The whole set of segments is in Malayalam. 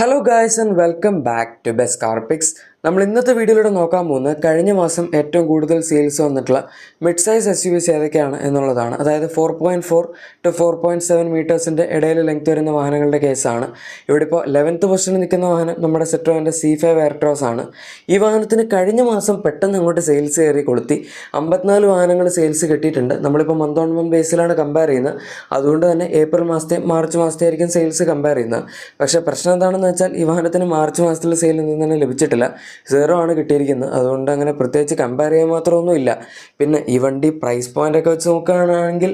Hello guys and welcome back to best car picks. നമ്മൾ ഇന്നത്തെ വീഡിയോയിലൂടെ നോക്കാൻ പോകുന്നത് കഴിഞ്ഞ മാസം ഏറ്റവും കൂടുതൽ സെയിൽസ് വന്നിട്ടുള്ള മിഡ് സൈസ് SUVs ഏതൊക്കെയാണ് എന്നുള്ളതാണ്. അതായത് 4.4 to 4.7 മീറ്റേഴ്സിൻ്റെ ഇടയിൽ ലെങ്ത് വരുന്ന വാഹനങ്ങളുടെ കേസാണ്. ഇവിടെ ഇപ്പോൾ 11th പൊസിഷനിൽ നിൽക്കുന്ന വാഹനം നമ്മുടെ സെട്രോൻ്റെ C5 എയർക്രോസ് ആണ്. ഈ വാഹനത്തിന് കഴിഞ്ഞ മാസം പെട്ടെന്ന് അങ്ങോട്ട് സെയിൽസ് കയറി കൊളുത്തി 54 വാഹനങ്ങൾ സെയിൽസ് കിട്ടിയിട്ടുണ്ട്. നമ്മളിപ്പോൾ മന്ത് ഓൺ മന്ത് ബേസിലാണ് കമ്പയർ ചെയ്യുന്നത്. അതുകൊണ്ട് തന്നെ ഏപ്രിൽ മാസത്തെ മാർച്ച് മാസത്തെ ആയിരിക്കും സെയിൽസ് കമ്പയർ ചെയ്യുന്നത്. പക്ഷേ പ്രശ്നം എന്താണെന്ന് വെച്ചാൽ ഈ വാഹനത്തിന് മാർച്ച് മാസത്തിലെ സെയിൽ ഒന്നും തന്നെ ലഭിച്ചിട്ടില്ല, 0 ആണ് കിട്ടിയിരിക്കുന്നത്. അതുകൊണ്ട് അങ്ങനെ പ്രത്യേകിച്ച് കമ്പയർ ചെയ്യാൻ മാത്രമൊന്നുമില്ല. പിന്നെ ഈ വണ്ടി പ്രൈസ് പോയിൻ്റ് ഒക്കെ വെച്ച് നോക്കുകയാണെങ്കിൽ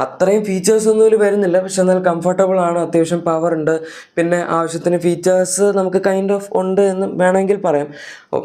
അത്രയും ഫീച്ചേഴ്സ് ഒന്നും ഇതിൽ വരുന്നില്ല. പക്ഷെ എന്നാൽ കംഫർട്ടബിൾ ആണ്, അത്യാവശ്യം പവർ ഉണ്ട്, പിന്നെ ആവശ്യത്തിന് ഫീച്ചേഴ്സ് നമുക്ക് കൈൻഡ് ഓഫ് ഉണ്ട് എന്ന് വേണമെങ്കിൽ പറയാം.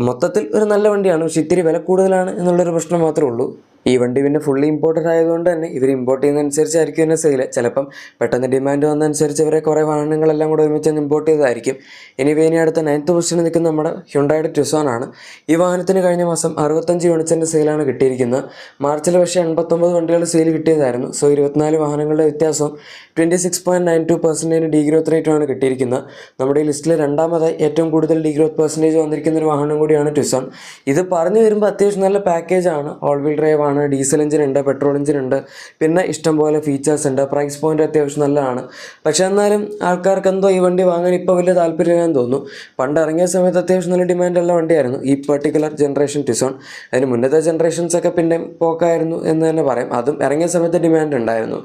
മൊത്തത്തിൽ ഒരു നല്ല വണ്ടിയാണ്. പക്ഷെ ഇത്തിരി വില കൂടുതലാണ് എന്നുള്ളൊരു പ്രശ്നം മാത്രമേ ഉള്ളൂ. ഈ വണ്ടി പിന്നെ ഫുള്ളി ഇമ്പോർട്ടഡ് ആയതുകൊണ്ട് തന്നെ ഇവർ ഇമ്പോർട്ട് ചെയ്യുന്നതനുസരിച്ചായിരിക്കും ഇതിൻ്റെ സെയിൽ. ചിലപ്പം പെട്ടെന്ന് ഡിമാൻഡ് വന്നതനുസരിച്ച് ഇവരെ കുറേ വാഹനങ്ങളെല്ലാം കൂടെ ഒരുമിച്ച് ഇമ്പോർട്ട് ചെയ്തതായിരിക്കും. ഇനി അടുത്ത 9th പൊസിഷനിൽ നിൽക്കുന്ന നമ്മുടെ ഹ്യുണ്ടായുടെ ടുസോൺ ആണ്. ഈ വാഹനത്തിന് കഴിഞ്ഞ മാസം 65 യൂണിറ്റ്സിൻ്റെ സെയിലാണ് കിട്ടിയിരിക്കുന്നത്. മാർച്ചിൽ പക്ഷേ 89 വണ്ടികളുടെ സെയിൽ കിട്ടിയതായിരുന്നു. സോ 24 വാഹനങ്ങളുടെ വ്യത്യാസവും 26.92% ഡീഗ്രോത്ത് റേറ്റുമാണ് കിട്ടിയിരിക്കുന്നത്. നമ്മുടെ ഈ ലിസ്റ്റിൽ രണ്ടാമതായി ഏറ്റവും കൂടുതൽ ഡീഗ്രോത്ത് പെർസെൻറ്റേജ് വന്നിരിക്കുന്ന ഒരു വാഹനം കൂടിയാണ് ടുസോൺ. ഇത് പറഞ്ഞു വരുമ്പോൾ അത്യാവശ്യം നല്ല പാക്കേജാണ്. ഓൾ വീൽ ഡ്രൈവ് ആണ്, ഡീസൽ എഞ്ചിൻ ഉണ്ട്, പെട്രോൾ എഞ്ചിൻ ഉണ്ട്, പിന്നെ ഇഷ്ടംപോലെ ഫീച്ചേഴ്സ് ഉണ്ട്, പ്രൈസ് പോയിന്റ് അത്യാവശ്യം നല്ലതാണ്. പക്ഷേ എന്നാലും ആൾക്കാർക്ക് എന്തോ ഈ വണ്ടി വാങ്ങാൻ ഇപ്പോൾ വലിയ താല്പര്യമില്ലാന്ന് തോന്നുന്നു. പണ്ട് ഇറങ്ങിയ സമയത്ത് അത്യാവശ്യം നല്ല ഡിമാൻഡുള്ള വണ്ടിയായിരുന്നു ഈ പെർട്ടിക്കുലർ ജനറേഷൻ ടുസോൺ. അതിന് മുന്നത്തെ ജനറേഷൻസൊക്കെ പിന്നെ പോക്കായിരുന്നു എന്ന് തന്നെ പറയാം. അതും ഇറങ്ങിയ സമയത്ത് ഡിമാൻഡ് ഉണ്ടായിരുന്നു.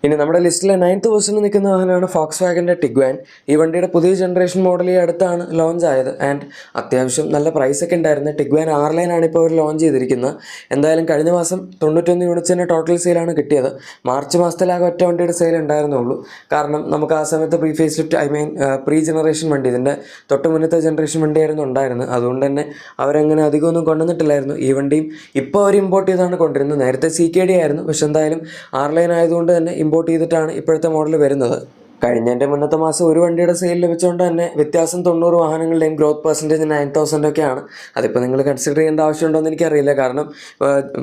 ഇനി നമ്മുടെ ലിസ്റ്റിലെ 9th പൊസിഷനിൽ നിൽക്കുന്ന വാഹനമാണ് ഫോക്സ് വാഗൻ്റെ ടിഗ്വാൻ. ഈ വണ്ടിയുടെ പുതിയ ജനറേഷൻ മോഡൽ ഈ അടുത്താണ് ലോഞ്ച് ആയത്. ആൻഡ് അത്യാവശ്യം നല്ല പ്രൈസൊക്കെ ഉണ്ടായിരുന്നു. ടിഗ്വാൻ R-Line ആണ് ഇപ്പോൾ അവർ ലോഞ്ച് ചെയ്തിരിക്കുന്നത്. എന്തായാലും കഴിഞ്ഞ മാസം 91 യൂണിറ്റ്സിൻ്റെ ടോട്ടൽ സെയിലാണ് കിട്ടിയത്. മാർച്ച് മാസത്തിലാകെ ഒറ്റ വണ്ടിയുടെ സെയിൽ ഉണ്ടായിരുന്നുള്ളൂ. കാരണം നമുക്ക് ആ സമയത്ത് ഫേസ് ലിഫ്റ്റ് പ്രീ ജനറേഷൻ വണ്ടി, ഇതിൻ്റെ തൊട്ട് മുന്നത്തെ ജനറേഷൻ വണ്ടിയായിരുന്നു ഉണ്ടായിരുന്നത്. അതുകൊണ്ട് തന്നെ അവരങ്ങനെ അധികമൊന്നും കൊണ്ടുവന്നിട്ടില്ലായിരുന്നു. ഈ വണ്ടിയും ഇപ്പോൾ അവർ ഇമ്പോർട്ട് ചെയ്താണ് കൊണ്ടിരുന്നത്. നേരത്തെ CKD ആയിരുന്നു. പക്ഷെ എന്തായാലും R-Line ആയതുകൊണ്ട് തന്നെ ഇമ്പോർട്ട് ചെയ്തിട്ടാണ് ഇപ്പോഴത്തെ മോഡൽ വരുന്നത്. കഴിഞ്ഞതിൻ്റെ മുന്നത്തെ മാസം ഒരു വണ്ടിയുടെ സെയിൽ ലഭിച്ചുകൊണ്ട് തന്നെ വ്യത്യാസം 90 വാഹനങ്ങളുടെയും ഗ്രോത്ത് പെർസെൻറ്റേജ് 9,000 ഒക്കെയാണ്. അതിപ്പോൾ നിങ്ങൾ കൺസിഡർ ചെയ്യേണ്ട ആവശ്യമുണ്ടോ എന്ന് എനിക്കറിയില്ല. കാരണം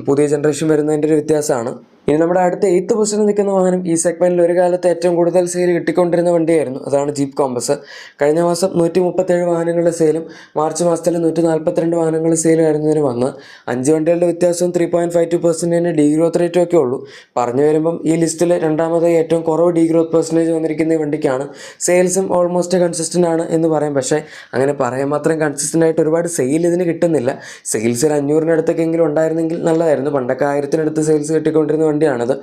പുതിയ ജനറേഷൻ വരുന്നതിൻ്റെ ഒരു വ്യത്യാസമാണ്. ഇനി നമ്മുടെ അടുത്ത 8th പൊസിഷനിൽ നിൽക്കുന്ന വാഹനം ഈ സെഗ്മെൻറ്റിൽ ഒരു കാലത്ത് ഏറ്റവും കൂടുതൽ സെയിൽ കിട്ടിക്കൊണ്ടിരുന്ന വണ്ടിയായിരുന്നു. അതാണ് ജീപ്പ് കോമ്പസ്. കഴിഞ്ഞ മാസം 137 വാഹനങ്ങളുടെ സെയിലും മാർച്ച് മാസത്തിൽ 142 വാഹനങ്ങളുടെ സെയിലായിരുന്നു ഇതിന് വന്നത്. 5 വണ്ടികളുടെ വ്യത്യാസവും 3.52% ഡീഗ്രോത്ത് റേറ്റും ഒക്കെ ഉള്ളൂ. പറഞ്ഞു വരുമ്പം ഈ ലിസ്റ്റിൽ രണ്ടാമതായി ഏറ്റവും കുറവ് ഡീഗ്രോത്ത് പെർസെൻറ്റേജ് വന്നിരിക്കുന്ന ഈ വണ്ടിക്കാണ്. സെയിൽസും ഓൾമോസ്റ്റ് കൺസിസ്റ്റൻ്റ് ആണ് എന്ന് പറയാം. പക്ഷേ അങ്ങനെ പറയാൻ മാത്രം കൺസിസ്റ്റൻ്റ് ആയിട്ട് ഒരുപാട് സെയിൽ ഇതിന് കിട്ടുന്നില്ല. സെയിൽസ് ഒരു 500-നടുത്തൊക്കെങ്കിലും ഉണ്ടായിരുന്നെങ്കിൽ നല്ലതായിരുന്നു. പണ്ടൊക്കെ 1000-നടുത്ത് സെയിൽസ് കിട്ടിക്കൊണ്ടിരുന്ന വണ്ടിയാണത്.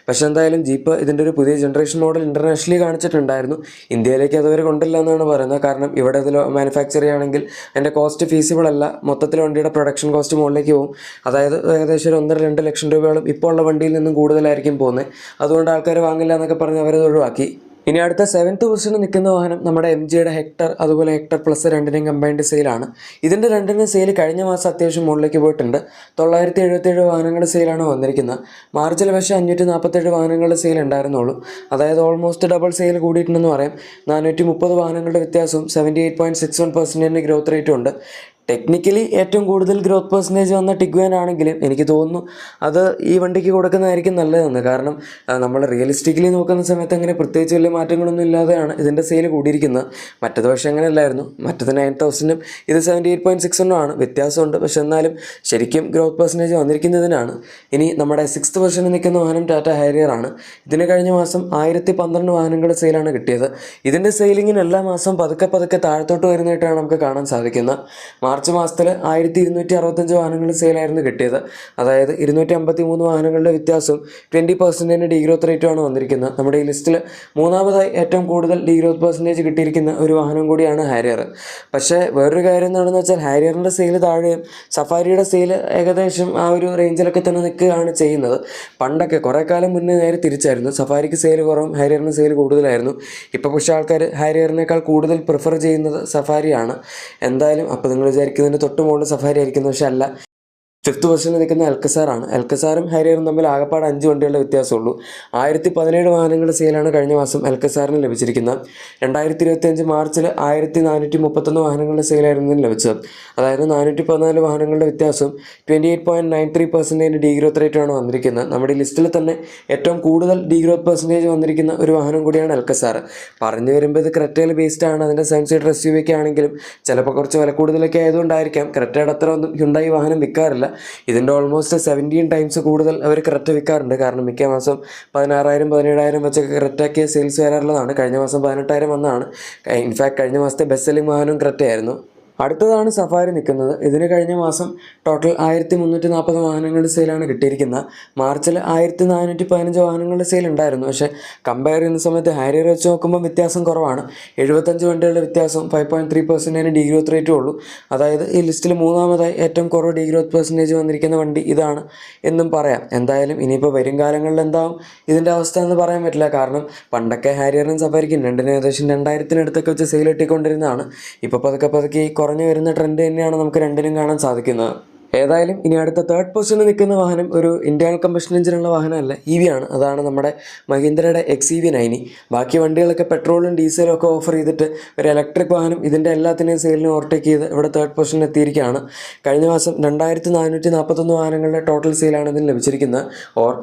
പക്ഷേ എന്തായാലും ജീപ്പ് ഇതിൻ്റെ ഒരു പുതിയ ജനറേഷൻ മോഡൽ ഇൻ്റർനാഷണലി കാണിച്ചിട്ടുണ്ടായിരുന്നു. ഇന്ത്യയിലേക്ക് അതുവരെ കൊണ്ടില്ല എന്നാണ് പറയുന്നത്. കാരണം ഇവിടെ ഇതിൽ മാനുഫാക്ചർ ചെയ്യുകയാണെങ്കിൽ അതിൻ്റെ കോസ്റ്റ് ഫീസിബിൾ അല്ല. മൊത്തത്തിൽ വണ്ടിയുടെ പ്രൊഡക്ഷൻ കോസ്റ്റ് മുകളിലേക്ക് പോകും. അതായത് ഏകദേശം ഒരു 1.5-2 ലക്ഷം രൂപയോളം ഇപ്പോൾ ഉള്ള വണ്ടിയിൽ നിന്നും കൂടുതലായിരിക്കും പോകുന്നത്. അതുകൊണ്ട് ആൾക്കാർ വാങ്ങില്ല എന്നൊക്കെ പറഞ്ഞ് അവരത് ഒഴിവാക്കി. ഇനി അടുത്ത 7th പൊസിഷനിൽ നിൽക്കുന്ന വാഹനം നമ്മുടെ MGയുടെ ഹെക്ടർ, അതുപോലെ ഹെക്ടർ പ്ലസ് രണ്ടിനെയും കമ്പൈൻഡ് സെയിലാണ്. ഇതിൻ്റെ രണ്ടിനും സെയിൽ കഴിഞ്ഞ മാസം അത്യാവശ്യം മുകളിലേക്ക് പോയിട്ടുണ്ട്. 977 വാഹനങ്ങളുടെ സെയിലാണ് വന്നിരിക്കുന്നത്. മാർച്ചിൽ പക്ഷേ 547 വാഹനങ്ങളുടെ സെയിൽ ഉണ്ടായിരുന്നുള്ളൂ. അതായത് ഓൾമോസ്റ്റ് ഡബിൾ സെയിൽ കൂടിയിട്ടുണ്ടെന്ന് പറയാം. 430 വാഹനങ്ങളുടെ വ്യത്യാസവും 78.61% ഗ്രോത്ത് റേറ്റും ഉണ്ട്. ടെക്നിക്കലി ഏറ്റവും കൂടുതൽ ഗ്രോത്ത് പെർസെൻറ്റേജ് വന്ന ടിഗ്വാൻ ആണെങ്കിലും എനിക്ക് തോന്നുന്നു അത് ഈ വണ്ടിക്ക് കൊടുക്കുന്നതായിരിക്കും നല്ലതെന്ന്. കാരണം നമ്മൾ റിയലിസ്റ്റിക്കലി നോക്കുന്ന സമയത്ത് അങ്ങനെ പ്രത്യേകിച്ച് വലിയ മാറ്റങ്ങളൊന്നും ഇല്ലാതെയാണ് ഇതിൻ്റെ സെയിൽ കൂടിയിരിക്കുന്നത്. മറ്റത് പക്ഷേ അങ്ങനെ അല്ലായിരുന്നു. മറ്റത് 9,000-ഉം ഇത് 78.61 ആണ്. വ്യത്യാസമുണ്ട്. പക്ഷെ എന്നാലും ശരിക്കും ഗ്രോത്ത് പെർസെൻറ്റേജ് വന്നിരിക്കുന്നതിനാണ്. ഇനി നമ്മുടെ 6th പൊസിഷനിൽ നിൽക്കുന്ന വാഹനം ടാറ്റ ഹാരിയർ ആണ്. ഇതിന് കഴിഞ്ഞ മാസം 1012 വാഹനങ്ങളുടെ സെയിലാണ് കിട്ടിയത്. ഇതിൻ്റെ സെയിലിങ്ങിന് എല്ലാ മാസവും പതുക്കെ താഴത്തോട്ട് വരുന്നതായിട്ടാണ് നമുക്ക് കാണാൻ സാധിക്കുന്നത്. മാർച്ച് മാസത്തിൽ 1265 വാഹനങ്ങൾ സെയിലായിരുന്നു കിട്ടിയത്. അതായത് 253 വാഹനങ്ങളുടെ വ്യത്യാസവും 20% ഡീഗ്രോത്ത് റേറ്റുമാണ് വന്നിരിക്കുന്നത്. നമ്മുടെ ഈ ലിസ്റ്റിൽ മൂന്നാമതായി ഏറ്റവും കൂടുതൽ ഡീഗ്രോത്ത് പെർസെൻറ്റേജ് കിട്ടിയിരിക്കുന്ന ഒരു വാഹനം കൂടിയാണ് ഹാരിയർ. പക്ഷേ വേറൊരു കാര്യം എന്താണെന്ന് വെച്ചാൽ ഹാരിയറിൻ്റെ സെയിൽ താഴെയും സഫാരിയുടെ സെയിൽ ഏകദേശം ആ ഒരു റേഞ്ചിലൊക്കെ തന്നെ നിൽക്കുകയാണ് ചെയ്യുന്നത്. പണ്ടൊക്കെ കുറേ കാലം മുന്നേ നേരെ തിരിച്ചായിരുന്നു. സഫാരിക്ക് സെയിൽ കുറവും ഹാരിയറിന് സെയിൽ കൂടുതലായിരുന്നു. ഇപ്പോൾ പക്ഷേ ആൾക്കാർ ഹാരിയറിനേക്കാൾ കൂടുതൽ പ്രിഫർ ചെയ്യുന്നത് സഫാരിയാണ്. എന്തായാലും അപ്പോൾ നിങ്ങൾ വിചാരിക്കുന്നതിന് തൊട്ട് മുകളിൽ സഫാരി ആയിരിക്കുന്നു. പക്ഷെ അല്ല. ഫിഫ്ത്ത് പൊസിഷനിൽ നിൽക്കുന്ന എൽക്കസാറാണ്. എൽക്കസാറും ഹാരിയറും തമ്മിൽ ആകപ്പാട് 5 വണ്ടികളുടെ വ്യത്യാസമുള്ളൂ. 1017 വാഹനങ്ങളുടെ സെയിലാണ് കഴിഞ്ഞ മാസം എൽക്കസാറിന് ലഭിച്ചിരിക്കുന്നത്. 2025 മാർച്ചിൽ 1431 വാഹനങ്ങളുടെ സെയിലായിരുന്നു ഇതിന് ലഭിച്ചത്. അതായത് 414 വാഹനങ്ങളുടെ വ്യത്യാസവും 28.93% ഡീഗ്രോത്ത് റേറ്റുമാണ് വന്നിരിക്കുന്നത്. നമ്മുടെ ഈ ലിസ്റ്റിൽ തന്നെ ഏറ്റവും കൂടുതൽ ഡീഗ്രോത്ത് പെർസെൻറ്റേജ് വന്നിരിക്കുന്ന ഒരു വാഹനം കൂടിയാണ് എൽക്കസാർ. പറഞ്ഞു വരുമ്പോൾ ഇത് ക്രെറ്റയിൽ ബേസ്ഡ് ആണ്. അതിൻ്റെ 7 സീറ്റർ SUV ഒക്കെ ആണെങ്കിലും ചിലപ്പോൾ കുറച്ച് വില കൂടുതലൊക്കെ ആയതുകൊണ്ടായിരിക്കാം ക്രെറ്റയുടെ അത്ര ഒന്നും ഹ്യുണ്ടായി വാഹനം വിൽക്കാറില്ല. ഇതിൻ്റെ ഓൾമോസ്റ്റ് 17 ടൈംസ് കൂടുതൽ അവർ ക്രെറ്റ വിൽക്കാറുണ്ട്. കാരണം മിക്ക മാസം 16,000 17,000 വെച്ചൊക്കെ ക്രെറ്റയ്ക്ക് സെയിൽസ് വരാറുള്ളതാണ്. കഴിഞ്ഞ മാസം 18,000 വന്നതാണ്. ഇൻഫാക്ട് കഴിഞ്ഞ മാസത്തെ ബെസ്റ്റ് സെല്ലിംഗ് വാഹനവും ക്രെറ്റയായിരുന്നു. അടുത്തതാണ് സഫാരി നിൽക്കുന്നത്. ഇതിന് കഴിഞ്ഞ മാസം ടോട്ടൽ 1340 വാഹനങ്ങളുടെ സെയിലാണ് കിട്ടിയിരിക്കുന്നത്. മാർച്ചിൽ 1415 വാഹനങ്ങളുടെ സെയിൽ ഉണ്ടായിരുന്നു. പക്ഷേ കമ്പയർ ചെയ്യുന്ന സമയത്ത് ഹാരിയർ വെച്ച് നോക്കുമ്പോൾ വ്യത്യാസം കുറവാണ്. 75 വണ്ടികളുടെ വ്യത്യാസം 5.3% ഡീഗ്രോത്ത് റേറ്റും ഉള്ളൂ. അതായത് ഈ ലിസ്റ്റിൽ മൂന്നാമതായി ഏറ്റവും കുറവ് ഡീഗ്രോത്ത് പെർസെൻറ്റേജ് വന്നിരിക്കുന്ന വണ്ടി ഇതാണ് എന്നും പറയാം. എന്തായാലും ഇനിയിപ്പോൾ വരും കാലങ്ങളിൽ എന്താവും ഇതിൻ്റെ അവസ്ഥ എന്ന് പറയാൻ പറ്റില്ല. കാരണം പണ്ടൊക്കെ ഹാരിയറും സഫാരിക്കും രണ്ടിനും ഏകദേശം 2000-ത്തിനടുത്തൊക്കെ വെച്ച് സെയിൽ ഇട്ടിക്കൊണ്ടിരുന്നതാണ്. ഇപ്പോൾ പതുക്കെ കുറഞ്ഞു വരുന്ന ട്രെൻഡ് തന്നെയാണ് നമുക്ക് രണ്ടിനും കാണാൻ സാധിക്കുന്നത്. ഏതായാലും ഇനി അടുത്ത തേർഡ് പൊസിഷനിൽ നിൽക്കുന്ന വാഹനം ഒരു ഇന്റേണൽ കമ്പഷൻ എഞ്ചിനുള്ള വാഹനമല്ല, EV ആണ്. അതാണ് നമ്മുടെ മഹീന്ദ്രയുടെ XEV90. ബാക്കി വണ്ടികളൊക്കെ പെട്രോളും ഡീസലും ഒക്കെ ഓഫർ ചെയ്തിട്ട് ഒരു ഇലക്ട്രിക് വാഹനം ഇതിൻ്റെ എല്ലാത്തിനെയും സെയിലിന് ഓവർടേക്ക് ചെയ്ത് ഇവിടെ തേർഡ് പൊസിഷനിൽ എത്തിയിരിക്കുകയാണ്. കഴിഞ്ഞ മാസം 2441 വാഹനങ്ങളുടെ ടോട്ടൽ സെയിലാണ് ഇതിന് ലഭിച്ചിരിക്കുന്നത്.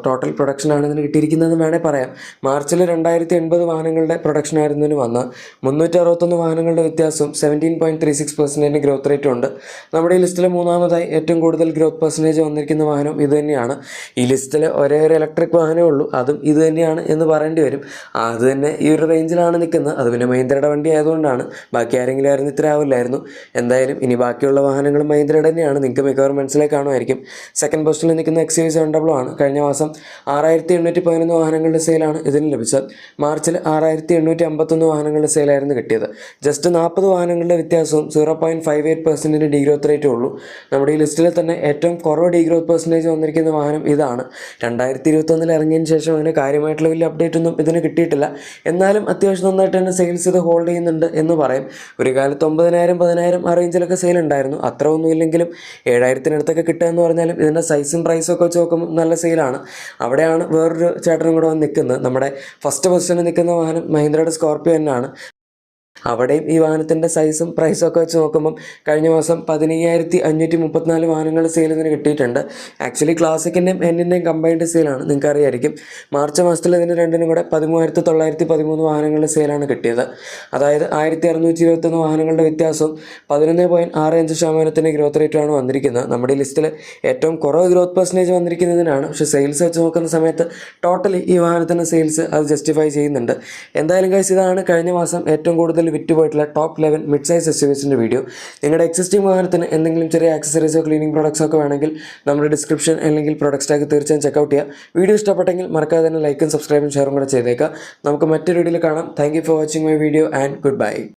ടോട്ടൽ പ്രൊഡക്ഷനാണ് ഇതിന് കിട്ടിയിരിക്കുന്നതെന്ന് വേണേൽ പറയാം. മാർച്ചിൽ 2080 വാഹനങ്ങളുടെ പ്രൊഡക്ഷനായിരുന്നു ഇതിന് വന്നത്. 361 വാഹനങ്ങളുടെ വ്യത്യാസവും 17.36% ഗ്രോത്ത് റേറ്റും ഉണ്ട്. നമ്മുടെ ഈ ലിസ്റ്റിലെ മൂന്നാമതായി ഏറ്റവും കൂടുതൽ ഗ്രോത്ത് പെർസെൻറ്റേജ് വന്നിരിക്കുന്ന വാഹനം ഇത് തന്നെയാണ്. ഈ ലിസ്റ്റിൽ ഒരേ ഒരു ഇലക്ട്രിക് വാഹനമേ ഉള്ളൂ, അതും ഇത് തന്നെയാണ് എന്ന് പറയേണ്ടി വരും. അത് തന്നെ ഈ ഒരു റേഞ്ചിലാണ് നിൽക്കുന്നത്. അത് പിന്നെ മഹീന്ദ്രയുടെ വണ്ടി ആയതുകൊണ്ടാണ്. ബാക്കി ആരെങ്കിലും ആയിരുന്നു ഇത്ര ആവില്ലായിരുന്നു. എന്തായാലും ഇനി ബാക്കിയുള്ള വാഹനങ്ങളും മഹീന്ദ്രയുടെ തന്നെയാണ്. നിങ്ങൾക്ക് മിക്കവാറും മനസ്സിലായി കാണുമായിരിക്കും. സെക്കൻഡ് പൊസിഷനിൽ നിൽക്കുന്ന XUV700 ആണ്. കഴിഞ്ഞ മാസം 6811 വാഹനങ്ങളുടെ സെയിലാണ് ഇതിന് ലഭിച്ചത്. മാർച്ചിൽ 6851 വാഹനങ്ങളുടെ സെയിലായിരുന്നു കിട്ടിയത്. ജസ്റ്റ് 40 വാഹനങ്ങളുടെ വ്യത്യാസവും 0.58% ഡീഗ്രോത്ത് റേറ്റും ഉള്ളൂ. നമ്മുടെ ഈ ലിസ്റ്റിൽ തന്നെ ഏറ്റവും കുറവ് ഡീഗ്രോത്ത് പെർസെൻറ്റേജ് വന്നിരിക്കുന്ന വാഹനം ഇതാണ്. 2021 ഇറങ്ങിയതിന് ശേഷം അതിന് കാര്യമായിട്ടുള്ള വലിയ അപ്ഡേറ്റ് ഒന്നും ഇതിന് കിട്ടിയിട്ടില്ല. എന്നാലും അത്യാവശ്യം നന്നായിട്ട് തന്നെ സെയിൽസ് ഇത് ഹോൾഡ് ചെയ്യുന്നുണ്ട് എന്ന് പറയും. ഒരു കാലത്ത് 9,000 10,000 ആ റേഞ്ചിലൊക്കെ സെയിൽ ഉണ്ടായിരുന്നു. അത്ര ഒന്നും ഇല്ലെങ്കിലും 7,000-ത്തിനടുത്തൊക്കെ കിട്ടുക എന്ന് പറഞ്ഞാലും ഇതിൻ്റെ സൈസും പ്രൈസും ഒക്കെ വെച്ച് നോക്കുമ്പോൾ നല്ല സെയിലാണ്. അവിടെയാണ് വേറൊരു ചേട്ടനും കൂടെ വന്ന് നിൽക്കുന്നത്. നമ്മുടെ ഫസ്റ്റ് പൊസിഷനിൽ നിൽക്കുന്ന വാഹനം മഹീന്ദ്രയുടെ സ്കോർപിയോ തന്നെയാണ്. അവിടെയും ഈ വാഹനത്തിൻ്റെ സൈസും പ്രൈസും ഒക്കെ വെച്ച് നോക്കുമ്പം കഴിഞ്ഞ മാസം 15,534 വാഹനങ്ങളുടെ സെയിൽ ഇതിന് കിട്ടിയിട്ടുണ്ട്. ആക്ച്വലി ക്ലാസിക്കിൻ്റെയും എന്നിൻ്റെയും കമ്പൈൻഡ് സെയിലാണ്, നിങ്ങൾക്ക് അറിയായിരിക്കും. മാർച്ച് മാസത്തിൽ ഇതിന് രണ്ടിനും കൂടെ 13,913 വാഹനങ്ങളുടെ സെയിലാണ് കിട്ടിയത്. അതായത് 1,621 വാഹനങ്ങളുടെ വ്യത്യാസവും 11.65% ഗ്രോത്ത് റേറ്റുമാണ് വന്നിരിക്കുന്നത്. നമ്മുടെ ലിസ്റ്റിൽ ഏറ്റവും കുറവ് ഗ്രോത്ത് പെർസെൻറ്റേജ് വന്നിരിക്കുന്നതിനാണ്. പക്ഷേ സെയിൽസ് വെച്ച് നോക്കുന്ന സമയത്ത് ടോട്ടലി ഈ വാഹനത്തിൻ്റെ സെയിൽസ് അത് ജസ്റ്റിഫൈ ചെയ്യുന്നുണ്ട്. എന്തായാലും ഗൈസ്, ഇതാണ് കഴിഞ്ഞ മാസം ഏറ്റവും കൂടുതൽ വിറ്റുപോയിട്ടുള്ള ടോപ്പ് 11 മിഡ് സൈസ് SUVസിൻ്റെ വീഡിയോ. നിങ്ങളുടെ എക്സിസ്റ്റിംഗ് വാഹനത്തിന് എന്തെങ്കിലും ചെറിയ ആക്സസറീസോ ക്ലീനിങ് പ്രോഡക്ട്സോ ഒക്കെ വേണമെങ്കിൽ നമ്മുടെ ഡിസ്ക്രിപ്ഷൻ അല്ലെങ്കിൽ പ്രോഡക്റ്റ് ടാഗ് തീർച്ചയായും ചെക്കൗട്ട് ചെയ്യുക. വീഡിയോ ഇഷ്ടപ്പെട്ടെങ്കിൽ മറക്കാതെ തന്നെ ലൈക്കും സബ്സ്ക്രൈബും ഷെയറും കൂടെ ചെയ്തേക്കുക. നമുക്ക് മറ്റൊരു വീഡിയോയിൽ കാണാം. Thank you for watching my video and good bye.